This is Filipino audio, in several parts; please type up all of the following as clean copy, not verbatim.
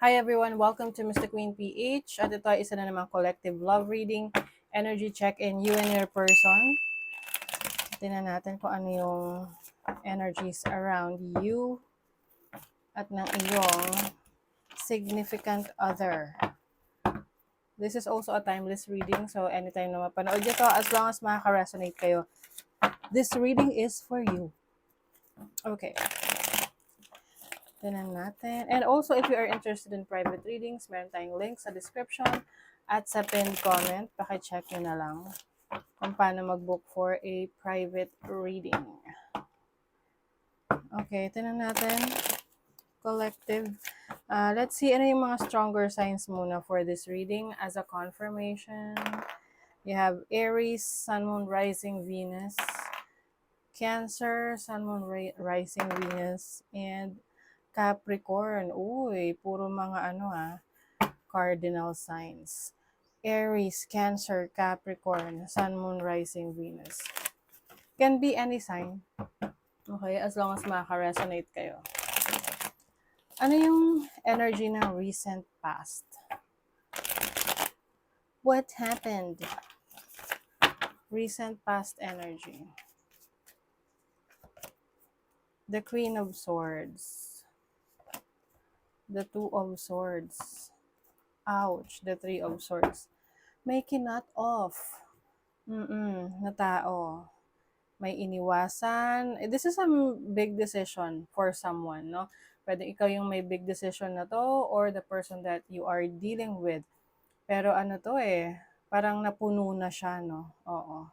Hi everyone, welcome to Mr. Queen PH. At ito ay isa na namang collective love reading, energy check-in, you and your person. Tingnan natin kung ano yung energies around you at ng iyong significant other. This is also a timeless reading, so anytime na mapanood nyo to, as long as makaka-resonate kayo, this reading is for you. Okay. Tingnan natin. And also, if you are interested in private readings, meron tayong link sa description at sa pinned comment. Paki-check nyo na lang kung paano mag-book for a private reading. Okay, tingnan natin. Collective. Let's see ano yung mga stronger signs muna for this reading as a confirmation. You have Aries, Sun, Moon, Rising, Venus. Cancer, Sun, Moon, Rising, Venus. And Capricorn. Uy, puro mga cardinal signs. Aries, Cancer, Capricorn, Sun, Moon, Rising, Venus. Can be any sign. Okay, as long as makaka-resonate kayo. Ano yung energy ng recent past? What happened? Recent past energy. The Queen of Swords. The Two of Swords. Ouch, the Three of Swords. May kinot off. Na tao. May iniwasan. This is a big decision for someone, no? Pwede ikaw yung may big decision na to or the person that you are dealing with. Pero ano to parang napuno na siya, no? Oo.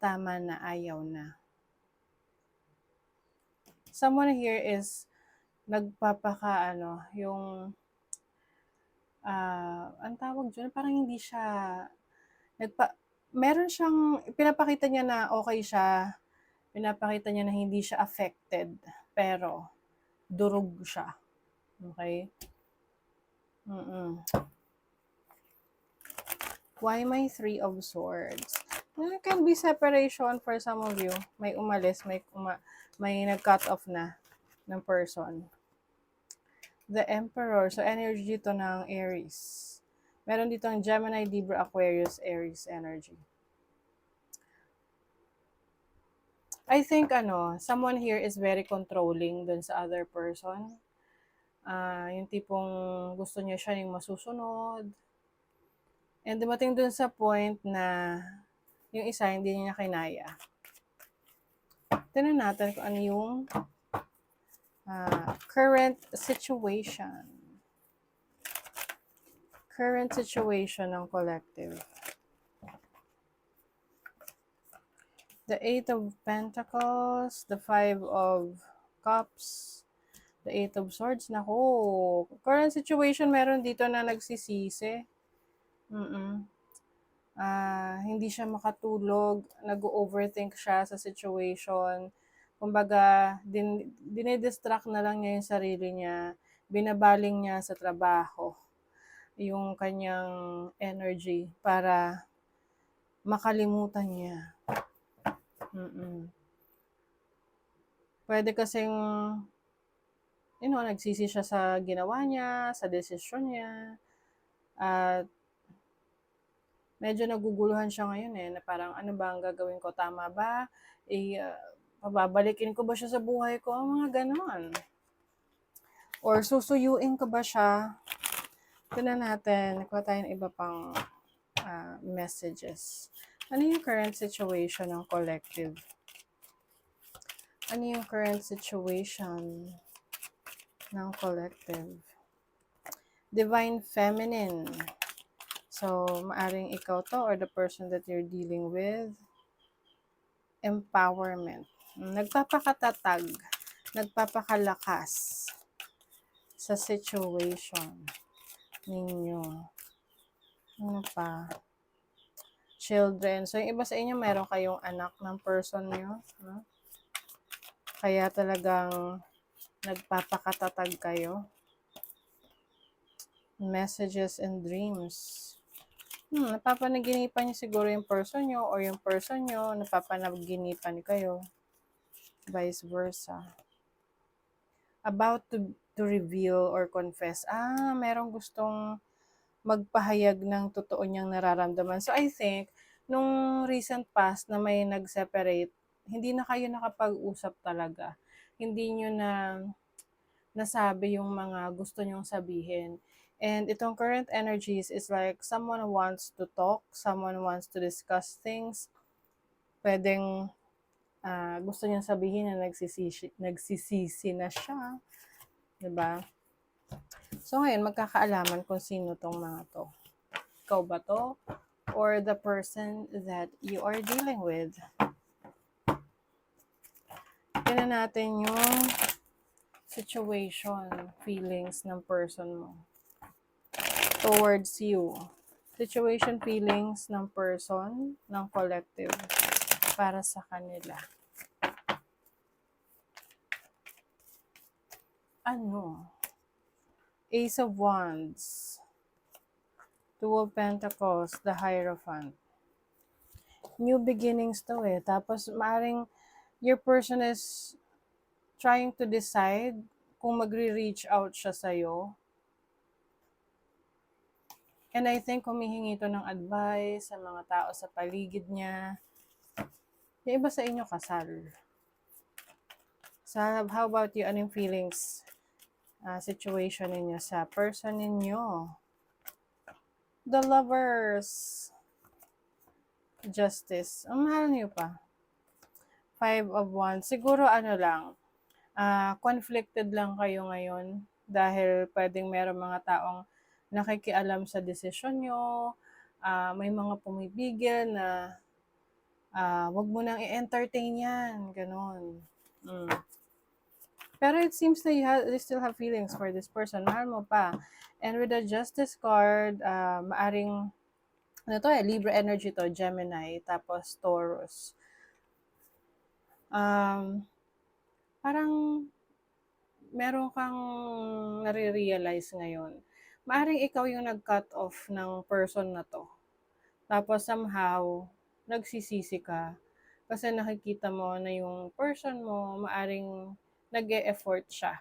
Tama na, ayaw na. Someone here is yung ang tawag dyan, parang hindi siya meron siyang pinapakita niya na okay siya, pinapakita niya na hindi siya affected, pero durog siya. Okay? Why may Three of Swords? There can be separation for some of you. May umalis, may nag-cut off na ng person. The Emperor. So, energy dito ng Aries. Meron dito ang Gemini, Libra, Aquarius, Aries energy. I think someone here is very controlling dun sa other person. Yung tipong gusto niya siya yung masusunod. And dumating dun sa point na yung isa hindi niya kinaya. Tignan natin kung ano yung current situation. Current situation ng collective. The Eight of Pentacles, the Five of Cups, the Eight of Swords. Naku, current situation meron dito na nagsisisi. Hindi siya makatulog, nag-overthink siya sa situation. Kumbaga, dinidistract na lang niya yung sarili niya, binabaling niya sa trabaho yung kanyang energy para makalimutan niya. Pwede kasing, nagsisi siya sa ginawa niya, sa desisyon niya, at medyo naguguluhan siya ngayon na parang ano ba ang gagawin ko, tama ba? Pababalikin ko ba siya sa buhay ko? Mga ganon. Or susuyuin ko ba siya? Tignan natin, nakuha tayo ng iba pang messages. Ano yung current situation ng collective? Ano yung current situation ng collective? Divine Feminine. So, maaring ikaw to or the person that you're dealing with. Empowerment. Nagpapakatatag. Nagpapakalakas sa situation ninyo. Ano pa? Children. So, yung iba sa inyo, meron kayong anak ng person nyo. No? Kaya talagang nagpapakatatag kayo. Messages and dreams. Napapanaginipan niyo siguro yung person nyo or yung person nyo, napapanaginipan kayo. Vice versa. About to to reveal or confess. Merong gustong magpahayag ng totoo niyang nararamdaman. So I think, nung recent past na may nag-separate, hindi na kayo nakapag-usap talaga. Hindi niyo na nasabi yung mga gusto niyong sabihin. And itong current energies is like someone wants to talk, someone wants to discuss things. Pwedeng gusto niyang sabihin na nagsisisi na siya. Diba? So ngayon, magkakaalaman kung sino tong mga to. Ikaw ba to? Or the person that you are dealing with? Tingnan natin yung situation, feelings ng person mo towards you. Situation, feelings ng person, ng collective para sa kanila. Ano? Ace of Wands, Two of Pentacles, the Hierophant. New beginnings to eh. Tapos maaring your person is trying to decide kung magre-reach out siya sa'yo. And I think humihingi ito ng advice sa mga tao sa paligid niya. Yung iba sa inyo kasal. So how about you? Anong feelings, situation ninyo sa person ninyo? The Lovers. Justice. Ang mahal niyo pa. Five of Wands. Siguro ano lang, conflicted lang kayo ngayon dahil pwedeng meron mga taong nakikialam sa desisyon nyo, may mga pumipigil na wag mo nang i-entertain yan, ganon. Pero it seems na you still have feelings for this person, mahal mo pa. And with the Justice card, maaring, Libra energy to, Gemini, tapos Taurus. Parang meron kang nare-realize ngayon. Maaring ikaw yung nag-cut off ng person na to. Tapos somehow, nagsisisi ka. Kasi nakikita mo na yung person mo, maaring nag-e-effort siya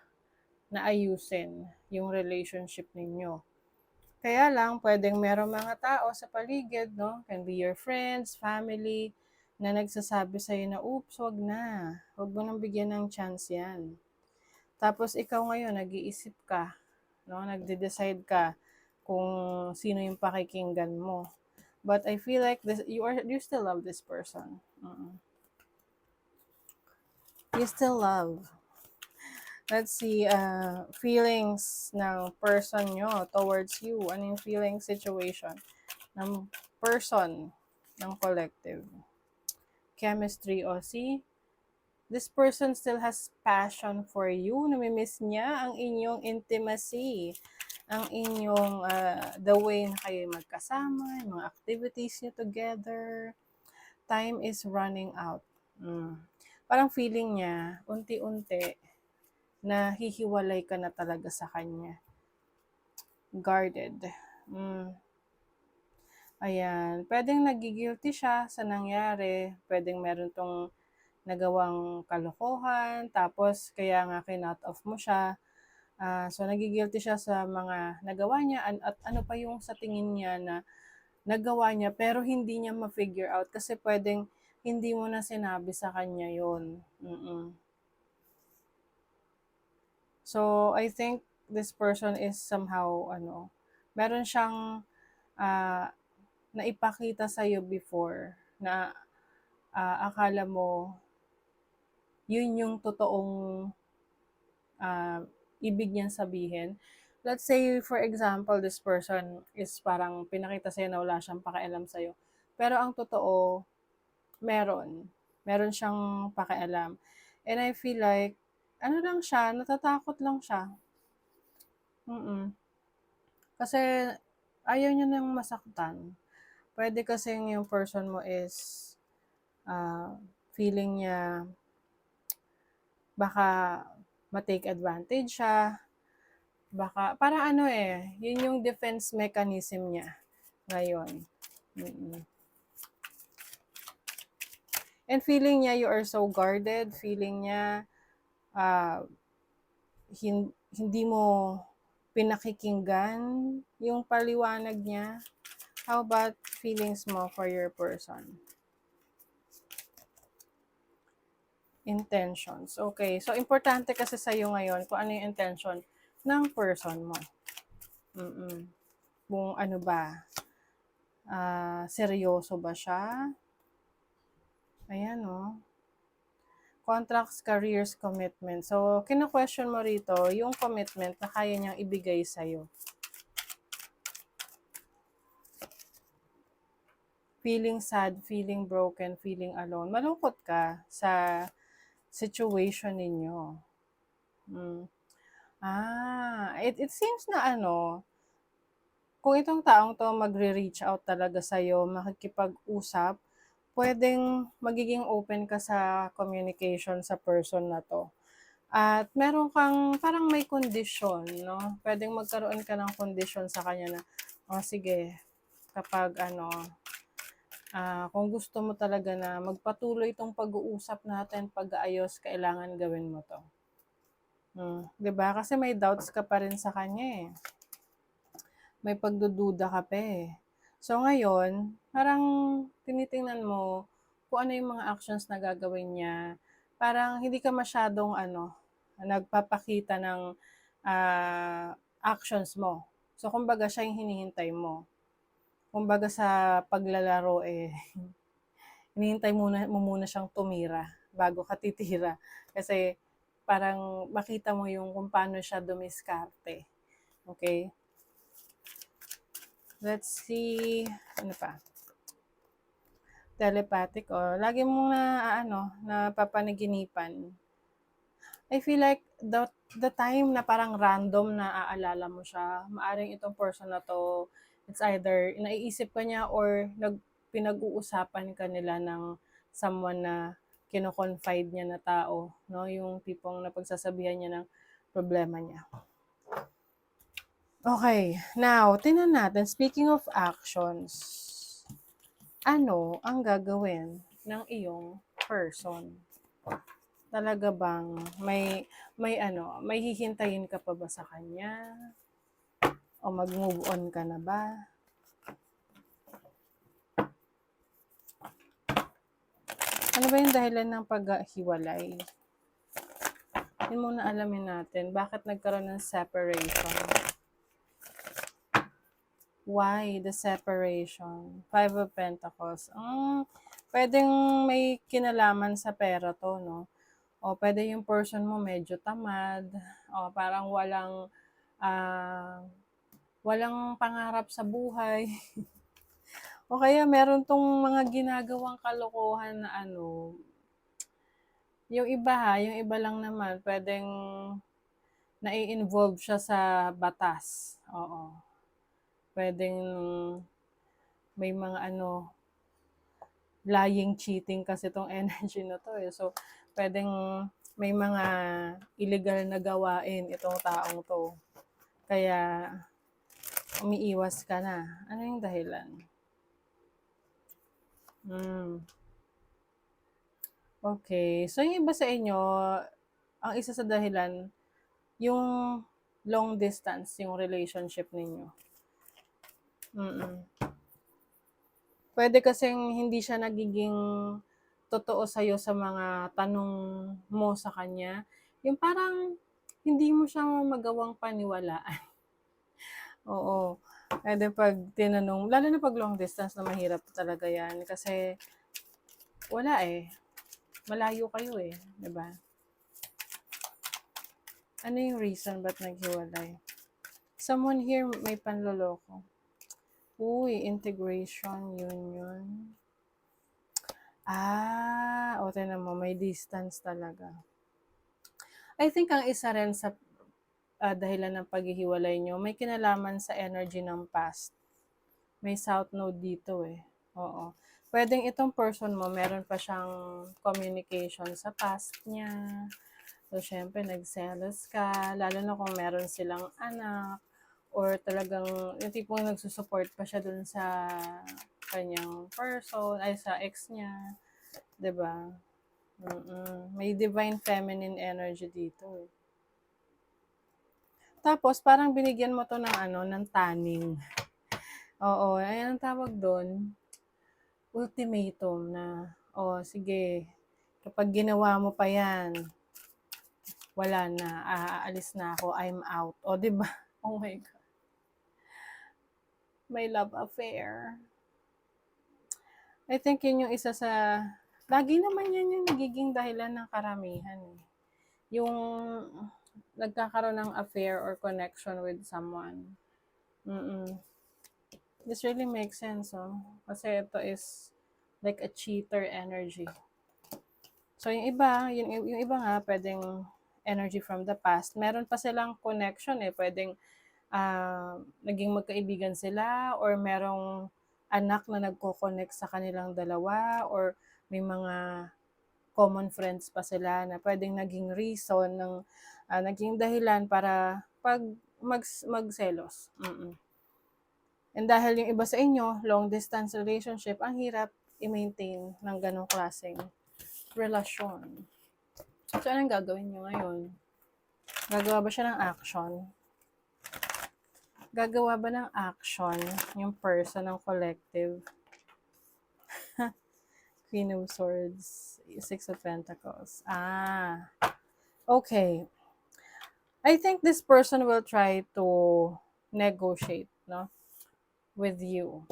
na ayusin yung relationship ninyo. Kaya lang, pwedeng merong mga tao sa paligid, no? Can be your friends, family, na nagsasabi sa'yo na, oops, wag na. Wag mo nang bigyan ng chance yan. Tapos ikaw ngayon, nag-iisip ka, no? Nagde-decide ka kung sino yung pakikinggan mo. But I feel like you still love this person. You still love. Let's see, feelings ng person nyo towards you. Ano yung feeling situation ng person ng collective? Chemistry, o see? This person still has passion for you. Namimiss niya ang inyong intimacy. Ang inyong, the way na kayo magkasama, yung mga activities niyo together. Time is running out. Parang feeling niya, unti-unti, na hihiwalay ka na talaga sa kanya. Guarded. Ayan. Pwedeng nagigilty siya sa nangyari. Pwedeng meron tong nagawang kalokohan, tapos kaya nga kinut off mo siya. So nagigilty siya sa mga nagawa niya at ano pa yung sa tingin niya na nagawa niya pero hindi niya ma-figure out kasi pwedeng hindi mo na sinabi sa kanya yun. So I think this person is somehow meron siyang naipakita sa iyo before na akala mo yun yung totoong ibig niyang sabihin. Let's say, for example, this person is parang pinakita sa'yo na wala siyang pakialam sa'yo. Pero ang totoo, meron. Meron siyang pakialam. And I feel like, ano lang siya, natatakot lang siya. Kasi ayaw niya nang masaktan. Pwede kasing yung person mo is feeling niya baka ma-take advantage siya. Baka, para yun yung defense mechanism niya ngayon. And feeling niya you are so guarded, feeling niya hindi mo pinakikinggan yung paliwanag niya. How about feelings mo for your person? Intentions. Okay. So, importante kasi sa'yo ngayon kung ano yung intention ng person mo. Kung ano ba, seryoso ba siya? Ayan, oh. Contracts, careers, commitment. So, kina-question mo rito yung commitment na kaya niyang ibigay sa'yo. Feeling sad, feeling broken, feeling alone. Malungkot ka sa situation ninyo. It seems na kung itong taong to magre-reach out talaga sa'yo, makikipag-usap, pwedeng magiging open ka sa communication sa person na to. At meron kang parang may kondisyon, no? Pwedeng magkaroon ka ng kondisyon sa kanya na, sige, kapag kung gusto mo talaga na magpatuloy itong pag-uusap natin, pag-aayos, kailangan gawin mo to. 'Di ba? Kasi may doubts ka pa rin sa kanya eh. May pagdududa ka pa eh. So ngayon, parang tinitingnan mo kung ano yung mga actions na gagawin niya. Parang hindi ka masyadong nagpapakita ng actions mo. So kumbaga siya yung hinihintay mo. Kumbaga sa paglalaro hinihintay mo muna siyang tumira bago ka titira. Kasi parang makita mo yung kung paano siya dumiskarte. Okay? Let's see, ano pa? Telepathic, lagi mong napapanaginipan. I feel like the time na parang random na aalala mo siya, maaring itong person na to, it's either naiisip ka niya or pinag-uusapan ka nila ng someone na kino-confide niya na tao, no? Yung tipong napagsasabihan niya ng problema niya. Okay, now, tingnan natin, speaking of actions, ano ang gagawin ng iyong person? Talaga bang may hihintayin ka pa ba sa kanya? O mag-move on ka na ba? Ano ba yung dahilan ng paghiwalay? Yun muna alamin natin. Bakit nagkaroon ng separation? Why the separation? Five of Pentacles. Pwedeng may kinalaman sa pera to, no? O pwede yung person mo medyo tamad. O parang walang pangarap sa buhay. O kaya meron tong mga ginagawang kalokohan na yung iba lang naman, pwedeng nai-involve siya sa batas. Oo. Pwedeng may mga lying, cheating kasi tong energy na to eh. So, pwedeng may mga illegal na gawain itong taong to. Kaya, umiiwas ka na. Ano yung dahilan? Okay. So, yung iba sa inyo, ang isa sa dahilan, yung long distance, yung relationship ninyo. Pwede kasing hindi siya nagiging totoo sa'yo sa mga tanong mo sa kanya. Yung parang hindi mo siya magawang paniwalaan. Oo. Pwede pag tinanong, lalo na pag long distance na mahirap talaga yan. Kasi wala eh. Malayo kayo eh. Diba? Ano yung reason ba't naghiwalay? Someone here may panloloko. Uy, integration, union. O tingnan mo, may distance talaga. I think ang isa rin sa dahilan ng paghihiwalay nyo, may kinalaman sa energy ng past. May South Node dito eh. Oo. Pwedeng itong person mo, meron pa siyang communication sa past niya. So, syempre, nagselos ka, lalo na kung meron silang anak, or talagang yung tipong nagsusupport pa siya dun sa kanyang person, ay sa ex niya. 'Di ba? May divine feminine energy dito. Tapos parang binigyan mo 'to ng ano, ng taning. Oo, ayan ang tawag do'n, ultimatum na, "Oh, sige, kapag ginawa mo pa 'yan, wala na, aalis na ako, I'm out." Oh, 'di ba? Oh my God, may love affair. I think yun yung isa sa lagi naman yan yung nagiging dahilan ng karamihan, eh. Yung nagkakaroon ng affair or connection with someone. Mm. This really makes sense, oh. Kasi ito is like a cheater energy. So yung iba nga pwedeng energy from the past. Meron pa silang connection eh. Pwedeng naging magkaibigan sila or merong anak na nagko-connect sa kanilang dalawa or may mga common friends pa sila na pwedeng naging reason ng naging dahilan para magselos. And dahil yung iba sa inyo, long distance relationship, ang hirap i-maintain ng ganong klaseng relasyon. So, anong gagawin nyo ngayon? Gagawa ba siya ng action? Gagawa ba ng action yung person ng collective? Queen of Swords, Six of Pentacles. Okay. I think this person will try to negotiate, no, with you.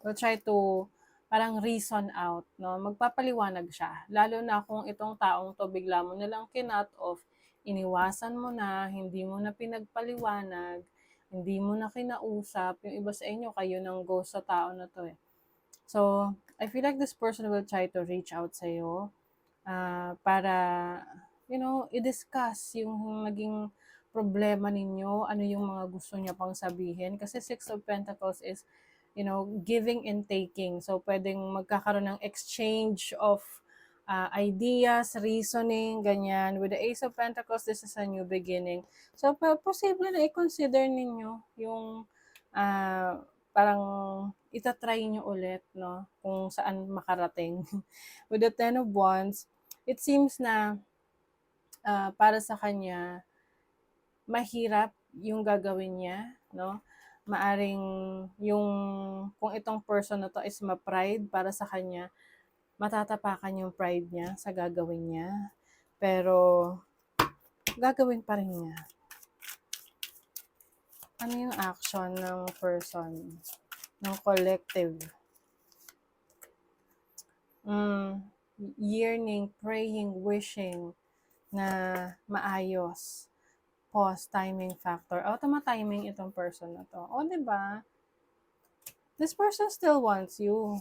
Will try to parang reason out, no? Magpapaliwanag siya. Lalo na kung itong taong to bigla mo nalang kinut off, iniwasan mo na, hindi mo na pinagpaliwanag, hindi mo na kinausap. Yung iba sa inyo, kayo nang ghost sa tao na to eh. So, I feel like this person will try to reach out sa'yo para, i-discuss yung naging problema ninyo, ano yung mga gusto niya pang sabihin. Kasi Six of Pentacles is, giving and taking. So, pwedeng magkakaroon ng exchange of ideas, reasoning, ganyan. With the Ace of Pentacles, this is a new beginning. So, posible na i-consider ninyo yung parang itatry nyo ulit, no? Kung saan makarating. With the Ten of Wands, it seems na para sa kanya, mahirap yung gagawin niya, no? Maaring yung, kung itong person na to is ma-pride para sa kanya, matatapakan yung pride niya sa gagawin niya. Pero, gagawin pa rin niya. Ano yung action ng person, ng collective? Yearning, praying, wishing na maayos. Pause, timing factor. Tama-timing itong person na to. O, diba? This person still wants you.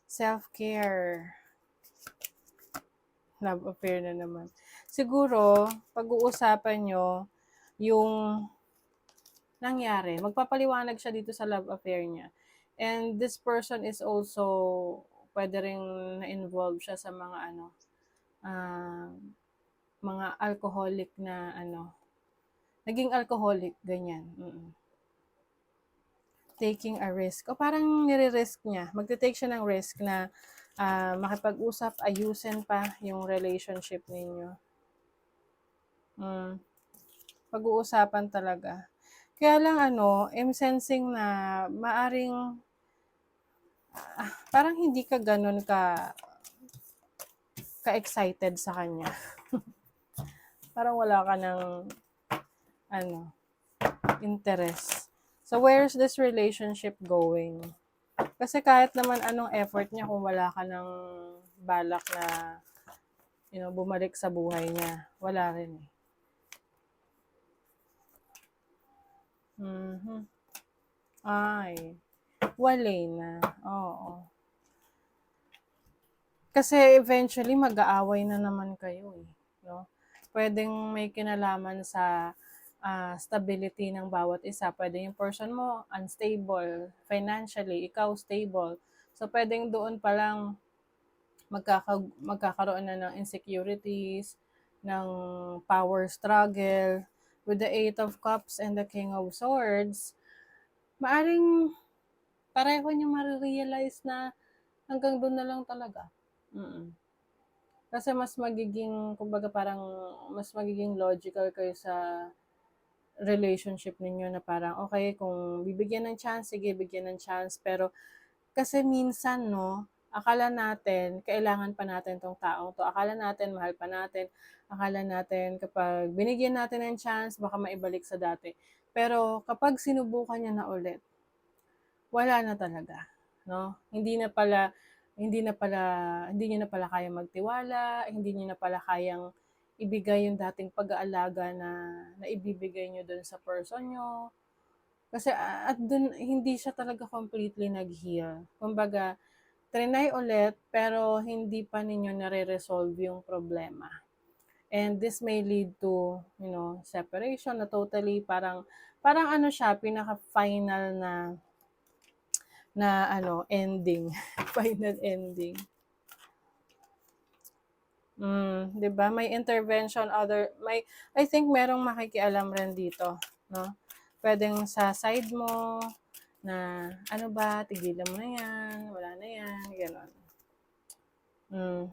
Self-care. Love affair na naman. Siguro, pag-uusapan nyo yung nangyari. Magpapaliwanag siya dito sa love affair niya. And this person is also, pwede rin na-involve siya sa mga mga alcoholic na naging alcoholic, ganyan. Taking a risk. O parang nire-risk niya. Magte-take siya ng risk na makipag-usap, ayusin pa yung relationship ninyo. Pag-uusapan talaga. Kaya lang I'm sensing na maaring parang hindi ka ganun ka-excited sa kanya. Parang wala ka ng interest. So, where's this relationship going? Kasi kahit naman anong effort niya kung wala ka ng balak na, bumalik sa buhay niya, wala rin eh. Ay, wale na. Oo. Kasi eventually mag-aaway na naman kayo eh, no? Pwedeng may kinalaman sa stability ng bawat isa. Pwede yung person mo unstable financially, ikaw stable. So pwedeng doon pa lang magkakaroon na ng insecurities, ng power struggle. With the Eight of Cups and the King of Swords, maaring pareho niyo marirealize na hanggang doon na lang talaga. Kasi mas magiging, kumbaga parang, mas magiging logical kayo sa relationship ninyo na parang, okay, kung bibigyan ng chance, sige, bigyan ng chance. Pero kasi minsan, no, akala natin, kailangan pa natin tong taong to. Akala natin, mahal pa natin. Akala natin, kapag binigyan natin ng chance, baka maibalik sa dati. Pero kapag sinubukan niya na ulit, wala na talaga, no? Hindi niyo na pala kayang magtiwala, hindi niyo na pala kayang ibigay yung dating pag-aalaga na naibibigay niyo dun sa person niyo. Kasi at dun hindi siya talaga completely nag-heal. Kumbaga, triny ulit pero hindi pa ninyo nare-resolve yung problema. And this may lead to, separation na totally parang ano siya, pinaka-final na ending, final ending. 'Di ba? May intervention, I think merong makikialam rin dito, no? Pwedeng sa side mo na ano ba, tigilan mo na 'yan, wala na 'yan, gano'n.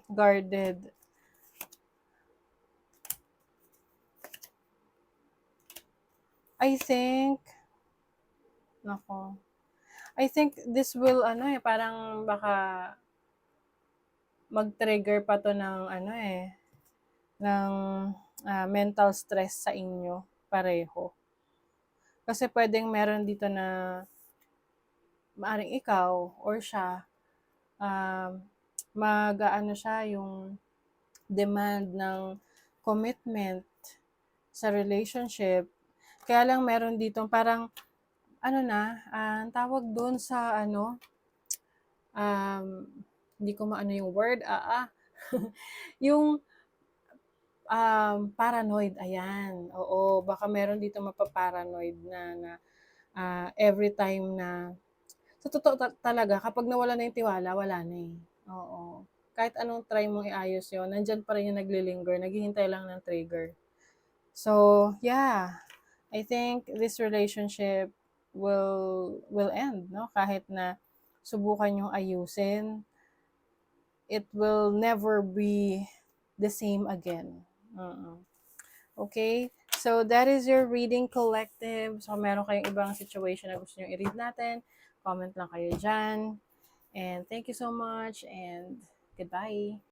Guarded. I think, nako, I think this will parang baka mag-trigger pa 'to ng ng mental stress sa inyo pareho. Kasi puwedeng meron dito na maaaring ikaw or siya, um, mag-aano siya, yung demand ng commitment sa relationship. Kaya lang meron ditong parang ang tawag dun sa um, hindi ko maano yung word, yung paranoid, ayan, oo. Baka meron dito mapa-paranoid na every time na sa totoo talaga kapag nawala na yung tiwala, wala na, eh, oo. Kahit anong try mong iayos yun, nandiyan pa rin yung naglilinger, naghihintay lang ng trigger. So, yeah, I think this relationship will end, no? Kahit na subukan yung ayusin, it will never be the same again. Okay? So, that is your reading, collective. So, meron kayong ibang situation na gusto nyo i-read natin, comment lang kayo dyan. And thank you so much and goodbye.